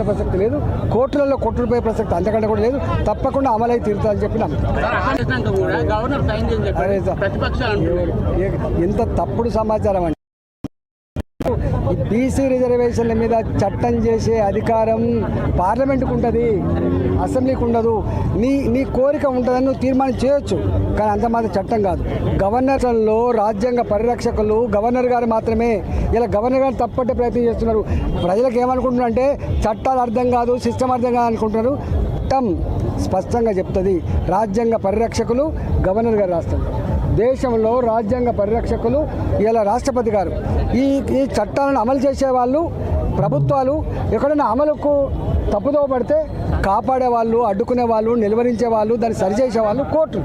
కొట్టుకునే ప్రసక్తి లేదు, కోర్టులలో కొట్టుకుపోయే ప్రసక్తి అంతకంటే కూడా లేదు. తప్పకుండా అమలై తీరుతారని చెప్పి ఎంత తప్పుడు సమాచారం అండి. బీసీ రిజర్వేషన్ల మీద చట్టం చేసే అధికారం పార్లమెంటుకు ఉంటుంది, అసెంబ్లీకి ఉండదు. నీ కోరిక ఉంటుందని నువ్వు తీర్మానం చేయొచ్చు, కానీ అంత మాత్రం చట్టం కాదు. గవర్నర్లలో రాజ్యాంగ పరిరక్షకులు గవర్నర్ గారు మాత్రమే. ఇలా గవర్నర్ గారు తప్పట్టే ప్రయత్నం చేస్తున్నారు. ప్రజలకు ఏమనుకుంటున్నారు అంటే చట్టాలు అర్థం కాదు, సిస్టమ్ అర్థం కాదు అనుకుంటున్నారు. చట్టం స్పష్టంగా చెప్తుంది, రాజ్యాంగ పరిరక్షకులు గవర్నర్ గారు రాస్తారు. దేశంలో రాజ్యాంగ పరిరక్షకులు ఇలా రాష్ట్రపతి గారు. ఈ చట్టాలను అమలు చేసే వాళ్ళు ప్రభుత్వాలు. ఎక్కడైనా అమలుకు తప్పుదో పడితే కాపాడే వాళ్ళు, అడ్డుకునే వాళ్ళు, నిలువరించే వాళ్ళు, దాన్ని సరిచేసే వాళ్ళు కోర్టు.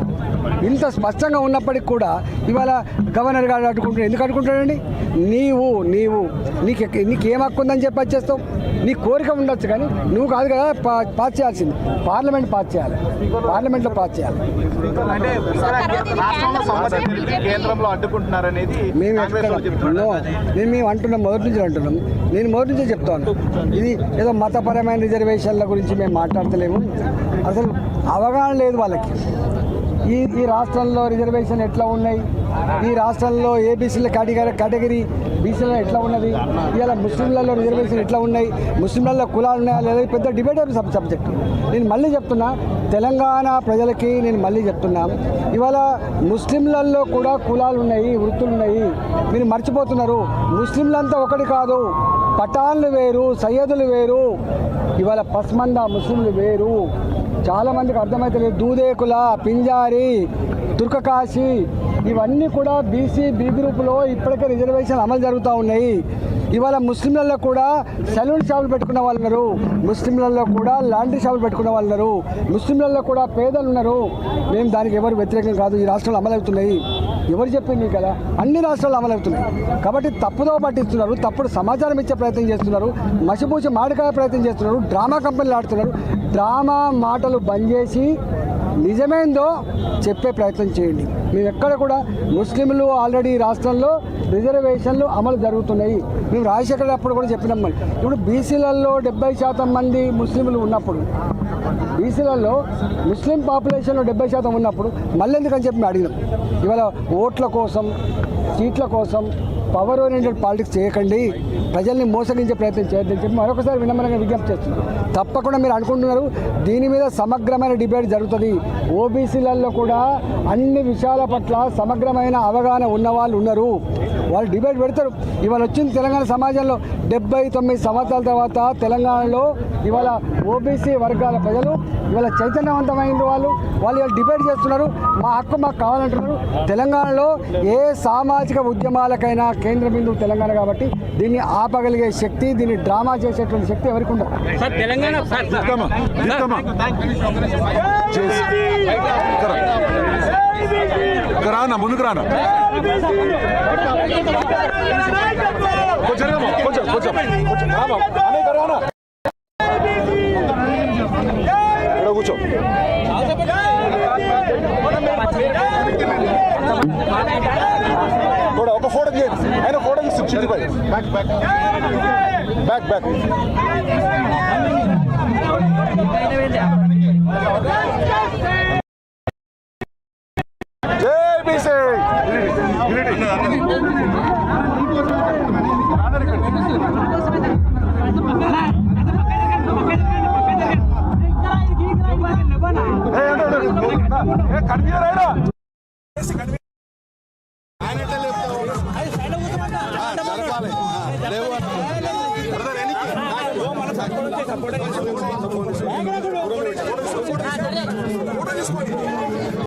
ఇంత స్పష్టంగా ఉన్నప్పటికీ కూడా ఇవాళ గవర్నర్ గారు అడ్డుకుంటున్నాడు. ఎందుకు అడ్డుకుంటాడండి? నీకేం హక్కు ఉందని చెప్పి వచ్చేస్తావు. నీ కోరిక ఉండొచ్చు, కానీ నువ్వు కాదు కదా పాస్ చేయాల్సింది. పార్లమెంట్ పాస్ చేయాలి, పార్లమెంట్లో పాస్ చేయాలి. మేము అంటున్నాం, మొదటి నుంచి అంటున్నాం. నేను మొదటి నుంచే చెప్తాను, ఇది ఏదో మతపరమైన రిజర్వేషన్ల గురించి మేము మాట్లాడతలేము. అసలు అవగాహన లేదు వాళ్ళకి. ఈ రాష్ట్రంలో రిజర్వేషన్ ఎట్లా ఉన్నాయి, ఈ రాష్ట్రంలో ఏబీసీల కేటగిరీ బీసీలలో ఎట్లా ఉన్నది, ఇవాళ ముస్లింలలో రిజర్వేషన్ ఎట్లా ఉన్నాయి, ముస్లింలలో కులాలు ఉన్నాయా లేదా, పెద్ద డిబేటర్ సబ్జెక్ట్. నేను మళ్ళీ చెప్తున్నా, తెలంగాణ ప్రజలకి నేను మళ్ళీ చెప్తున్నా, ఇవాళ ముస్లింలలో కూడా కులాలు ఉన్నాయి, వృత్తులు ఉన్నాయి. మీరు మర్చిపోతున్నారు. ముస్లింలంతా ఒకటి కాదు. పఠాన్లు వేరు, సయ్యదులు వేరు, ఇవాళ పస్మంద ముస్లింలు వేరు. చాలామందికి అర్థమవుతలేదు. దూదేకుల, పింజారి, తుర్కకాశీ ఇవన్నీ కూడా బీసీ బి గ్రూపులో ఇప్పటికే రిజర్వేషన్ అమలు జరుగుతూ ఉన్నాయి. ఇవాళ ముస్లింలలో కూడా సెలూన్ షాపులు పెట్టుకున్న వాళ్ళు ఉన్నారు, ముస్లింలలో కూడా లాండ్రీ షాపులు పెట్టుకున్న వాళ్ళు ఉన్నారు, ముస్లింలలో కూడా పేదలు ఉన్నారు. మేము దానికి ఎవరు వ్యతిరేకం కాదు. ఈ రాష్ట్రంలో అమలవుతున్నాయి. ఎవరు చెప్పింది కదా, అన్ని రాష్ట్రాల్లో అమలవుతున్నాయి. కాబట్టి తప్పుదో పట్టిస్తున్నారు, తప్పుడు సమాచారం ఇచ్చే ప్రయత్నం చేస్తున్నారు, మసిపూసి మాడికాయ ప్రయత్నం చేస్తున్నారు, డ్రామా కంపెనీలు ఆడుతున్నారు. డ్రామా మాటలు బంద్ చేసి నిజమేందో చెప్పే ప్రయత్నం చేయండి. మేము ఎక్కడ కూడా ముస్లింలు ఆల్రెడీ రాష్ట్రంలో రిజర్వేషన్లు అమలు జరుగుతున్నాయి. మేము రాజశేఖర్ అప్పుడు కూడా చెప్పినాం. ఇప్పుడు బీసీలలో 70% మంది ముస్లింలు ఉన్నప్పుడు, బీసీలలో ముస్లిం పాపులేషన్లో 70% ఉన్నప్పుడు మళ్ళీ ఎందుకని చెప్పి మేము అడిగినాం. ఇవాళ ఓట్ల కోసం, సీట్ల కోసం పవర్ ఓరియంటెడ్ పాలిటిక్స్ చేయకండి, ప్రజల్ని మోసగించే ప్రయత్నం చేయొద్దని చెప్పి మరొకసారి వినమ్రంగా విజ్ఞప్తి చేస్తున్నారు. తప్పకుండా మీరు అనుకుంటున్నారు దీని మీద సమగ్రమైన డిబేట్ జరుగుతుంది. ఓబీసీలలో కూడా అన్ని విషయాల పట్ల సమగ్రమైన అవగాహన ఉన్నవాళ్ళు ఉన్నారు, వాళ్ళు డిబేట్ పెడతారు. ఇవాళ వచ్చింది తెలంగాణ సమాజంలో 79 సంవత్సరాల తర్వాత తెలంగాణలో ఇవాళ ఓబీసీ వర్గాల ప్రజలు ఇవాళ చైతన్యవంతమైన వాళ్ళు ఇవాళ డిబేట్ చేస్తున్నారు. మా హక్కు మాకు కావాలంటున్నారు. తెలంగాణలో ఏ సామాజిక ఉద్యమాలకైనా కేంద్ర బిందువు తెలంగాణ కాబట్టి దీన్ని ఆపగలిగే శక్తి, దీన్ని డ్రామా చేసేటువంటి శక్తి ఎవరికి ఉండదు. రానా ముందుకు రానా, కొంచెం కూర్చో. ఒక ఫోటో తీయండి, ఆయన ఫోటో తీస్తుంది. చిట్టిపై బ్యాక్ కనిపించారు.